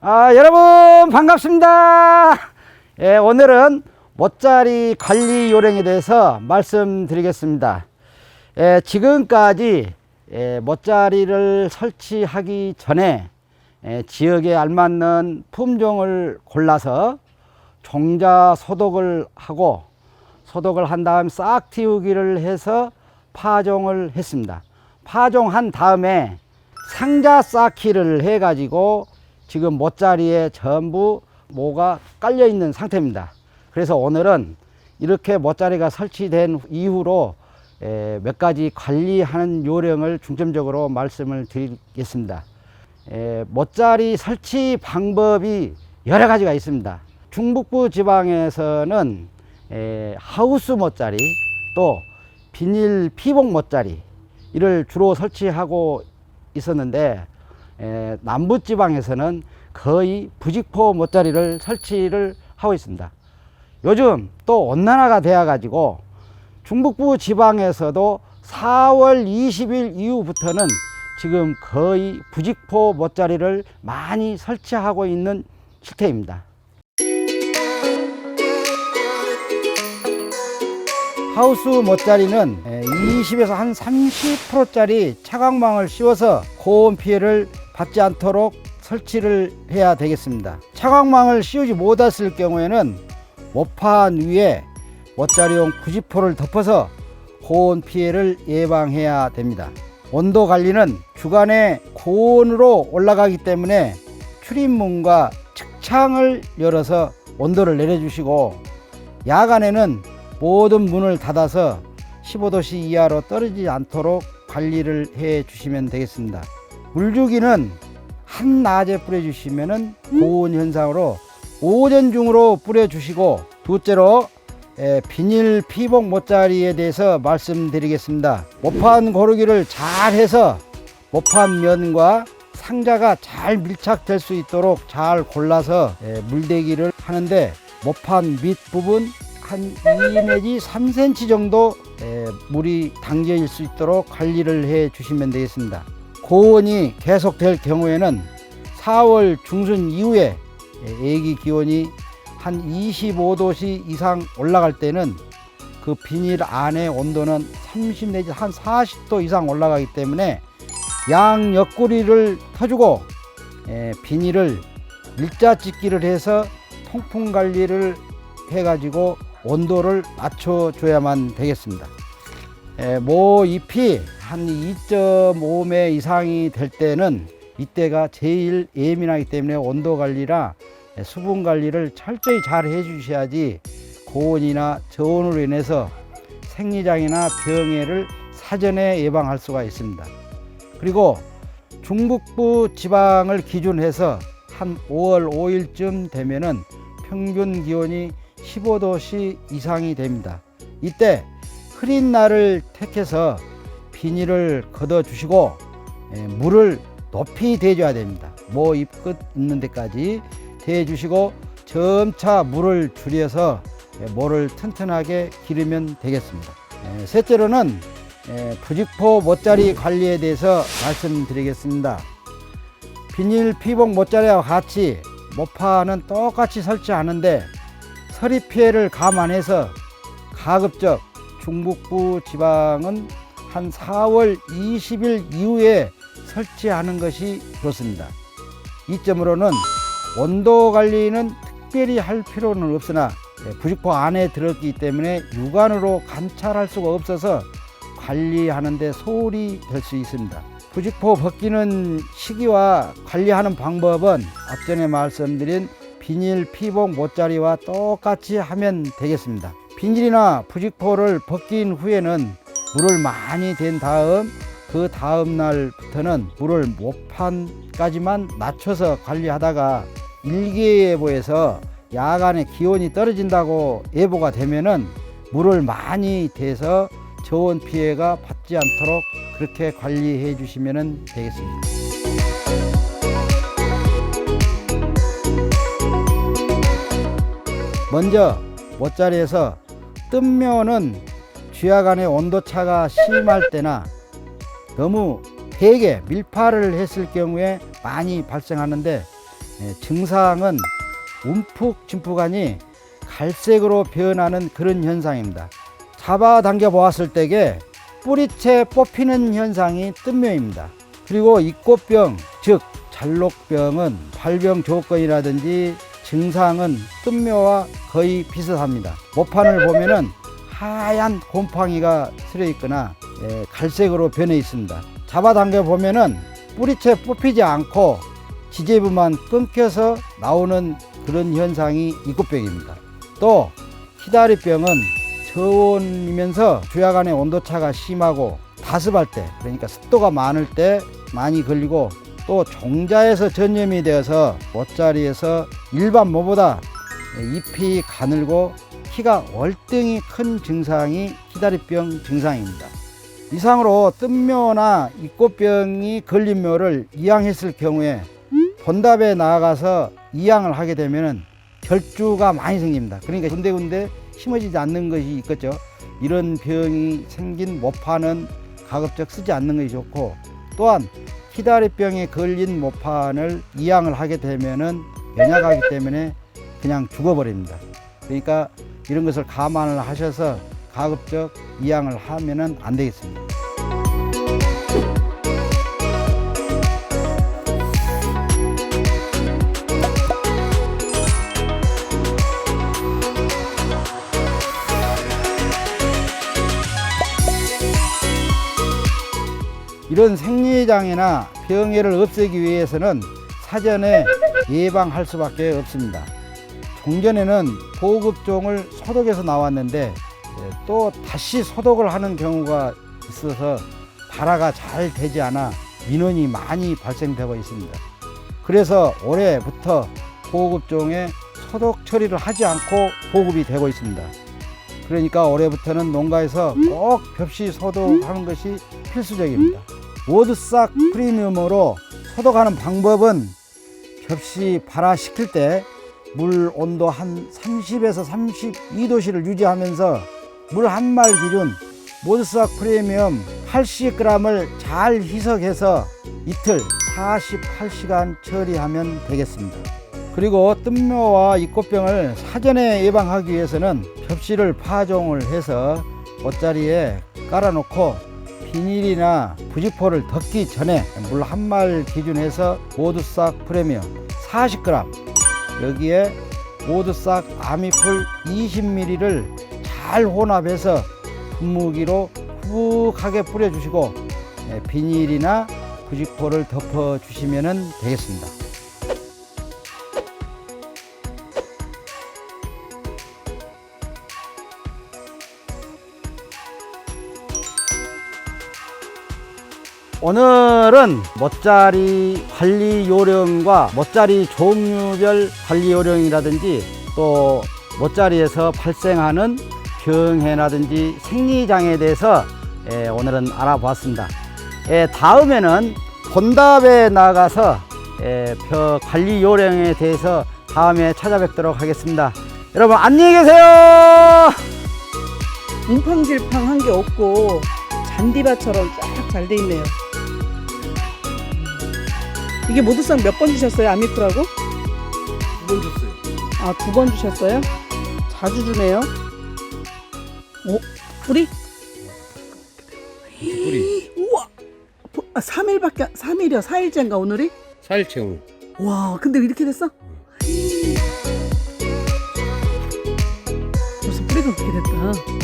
여러분 반갑습니다. 오늘은 멋자리 관리 요령에 대해서 말씀드리겠습니다. 지금까지 멋자리를 설치하기 전에 지역에 알맞는 품종을 골라서 종자 소독을 하고 소독을 한 다음 싹 틔우기를 해서 파종을 했습니다. 파종한 다음에 상자 쌓기를 해 가지고 지금 멋자리에 전부 모가 깔려 있는 상태입니다. 그래서 오늘은 이렇게 멋자리가 설치된 이후로 몇 가지 관리하는 요령을 중점적으로 말씀을 드리겠습니다. 멋자리 설치 방법이 여러 가지가 있습니다. 중북부 지방에서는 하우스 멋자리 또 비닐 피복 멋자리 이를 주로 설치하고 있었는데 남부 지방에서는 거의 부직포 멋자리를 설치를 하고 있습니다. 요즘 또 온난화가 되어 가지고 중북부 지방에서도 4월 20일 이후부터는 지금 거의 부직포 멋자리를 많이 설치하고 있는 실태입니다. 하우스 멋자리는 20에서 한 30%짜리 차광망을 씌워서 고온 피해를 받지 않도록 설치를 해야 되겠습니다. 차광망을 씌우지 못했을 경우에는 모판 위에 멋자리용 부직포를 덮어서 고온 피해를 예방해야 됩니다. 온도 관리는 주간에 고온으로 올라가기 때문에 출입문과 측창을 열어서 온도를 내려주시고, 야간에는 모든 문을 닫아서 15도씨 이하로 떨어지지 않도록 관리를 해 주시면 되겠습니다. 물주기는 한낮에 뿌려주시면 고온 현상으로 오전 중으로 뿌려주시고, 둘째로 비닐 피복 멋자리에 대해서 말씀드리겠습니다. 모판 고르기를 잘 해서 모판 면과 상자가 잘 밀착될 수 있도록 잘 골라서 물대기를 하는데, 모판 밑부분 한 2 내지 3cm 정도 물이 담겨 수 있도록 관리를 해 주시면 되겠습니다. 고온이 계속될 경우에는 4월 중순 이후에 애기 기온이 한 25도씨 이상 올라갈 때는 그 비닐 안의 온도는 30 내지 한 40도 이상 올라가기 때문에 양 옆구리를 터주고 비닐을 일자짓기를 해서 통풍 관리를 해 가지고 온도를 맞춰줘야만 되겠습니다. 모 잎이 한 2.5매 이상이 될 때는 이때가 제일 예민하기 때문에 온도 관리나 수분 관리를 철저히 잘 해주셔야지 고온이나 저온으로 인해서 생리장애나 병해를 사전에 예방할 수가 있습니다. 그리고 중북부 지방을 기준해서 한 5월 5일쯤 되면은 평균 기온이 15도씨 이상이 됩니다. 이때 흐린 날을 택해서 비닐을 걷어 주시고 물을 높이 대줘야 됩니다. 모 잎 끝 있는 데까지 대주시고 점차 물을 줄여서 모를 튼튼하게 기르면 되겠습니다. 셋째로는 부직포 멋자리 관리에 대해서 말씀드리겠습니다. 비닐 피복 멋자리와 같이 모판은 똑같이 설치하는데 서리 피해를 감안해서 가급적 중북부 지방은 한 4월 20일 이후에 설치하는 것이 좋습니다. 이점으로는 온도 관리는 특별히 할 필요는 없으나 부직포 안에 들었기 때문에 육안으로 관찰할 수가 없어서 관리하는 데 소홀히 될 수 있습니다. 부직포 벗기는 시기와 관리하는 방법은 앞전에 말씀드린 비닐 피복 멋자리와 똑같이 하면 되겠습니다. 비닐이나 부직포를 벗긴 후에는 물을 많이 댄 다음 그 다음 날부터는 물을 모판까지만 낮춰서 관리하다가 일기예보에서 야간에 기온이 떨어진다고 예보가 되면은 물을 많이 대서 저온 피해가 받지 않도록 그렇게 관리해 주시면 되겠습니다. 먼저 멋자리에서 뜬면은 쥐야간의 온도차가 심할 때나 너무 베게 밀파를 했을 경우에 많이 발생하는데, 증상은 움푹짐푹하니 갈색으로 변하는 그런 현상입니다. 잡아당겨 보았을 때에 뿌리채 뽑히는 현상이 뜬묘입니다. 그리고 잇꽃병, 즉 잘록병은 발병 조건이라든지 증상은 뜬묘와 거의 비슷합니다. 모판을 보면은 하얀 곰팡이가 스려 있거나 갈색으로 변해 있습니다. 잡아당겨 보면은 뿌리채 뽑히지 않고 지지부만 끊겨서 나오는 그런 현상이 잇꽃병입니다. 또 히다리병은 저온이면서 주야간의 온도차가 심하고 다습할 때, 그러니까 습도가 많을 때 많이 걸리고, 또 종자에서 전염이 되어서 못자리에서 일반 모보다 잎이 가늘고 키가 월등히 큰 증상이 히다리병 증상입니다. 이상으로 뜬묘나 잇꽃병이 걸린 묘를 이양했을 경우에 본답에 나아가서 이양을 하게 되면 결주가 많이 생깁니다. 그러니까 군데군데 심어지지 않는 것이 있겠죠. 이런 병이 생긴 모판은 가급적 쓰지 않는 것이 좋고, 또한 히다리병에 걸린 모판을 이양을 하게 되면은 연약하기 때문에 그냥 죽어버립니다. 그러니까 이런 것을 감안을 하셔서 가급적 이양을 하면은 안 되겠습니다. 이런 생리장애나 병해를 없애기 위해서는 사전에 예방할 수밖에 없습니다. 종전에는 보급종을 소독해서 나왔는데 또 다시 소독을 하는 경우가 있어서 발화가 잘 되지 않아 민원이 많이 발생되고 있습니다. 그래서 올해부터 보급종에 소독 처리를 하지 않고 보급이 되고 있습니다. 그러니까 올해부터는 농가에서 꼭 벽시 소독하는 것이 필수적입니다. 워드싹 프리미엄으로 소독하는 방법은 벽시 발화시킬 때 물 온도 한 30에서 32도씨를 유지하면서 물 한 말 기준 워드싹 프리미엄 80g을 잘 희석해서 이틀 48시간 처리하면 되겠습니다. 그리고 뜬묘와 잇꽃병을 사전에 예방하기 위해서는 벽시를 파종을 해서 옷자리에 깔아놓고 비닐이나 부직포를 덮기 전에 물 한 말 기준해서 워드싹 프리미엄 40g, 여기에 워드싹 아미풀 20ml를 잘 혼합해서 분무기로 후룩하게 뿌려주시고 비닐이나 부직포를 덮어주시면 되겠습니다. 오늘은 못자리 관리 요령과 못자리 종류별 관리 요령이라든지 또 못자리에서 발생하는 병해라든지 생리장애에 대해서 오늘은 알아보았습니다. 다음에는 본답에 나가서 관리 요령에 대해서 다음에 찾아뵙도록 하겠습니다. 여러분 안녕히 계세요. 웅팡질팡한 게 없고 잔디밭처럼 쫙 잘 돼 있네요. 이게 모두상 몇 번 주셨어요? 아미풀하고? 2번 줬어요. 아, 2번 주셨어요? 자주 주네요. 오, 뿌리? 뿌리. 우와! 3일밖에, 3일이요? 4일째인가 오늘이? 4일째 오늘. 와, 근데 왜 이렇게 됐어? 벌써 뿌리가 그렇게 됐다.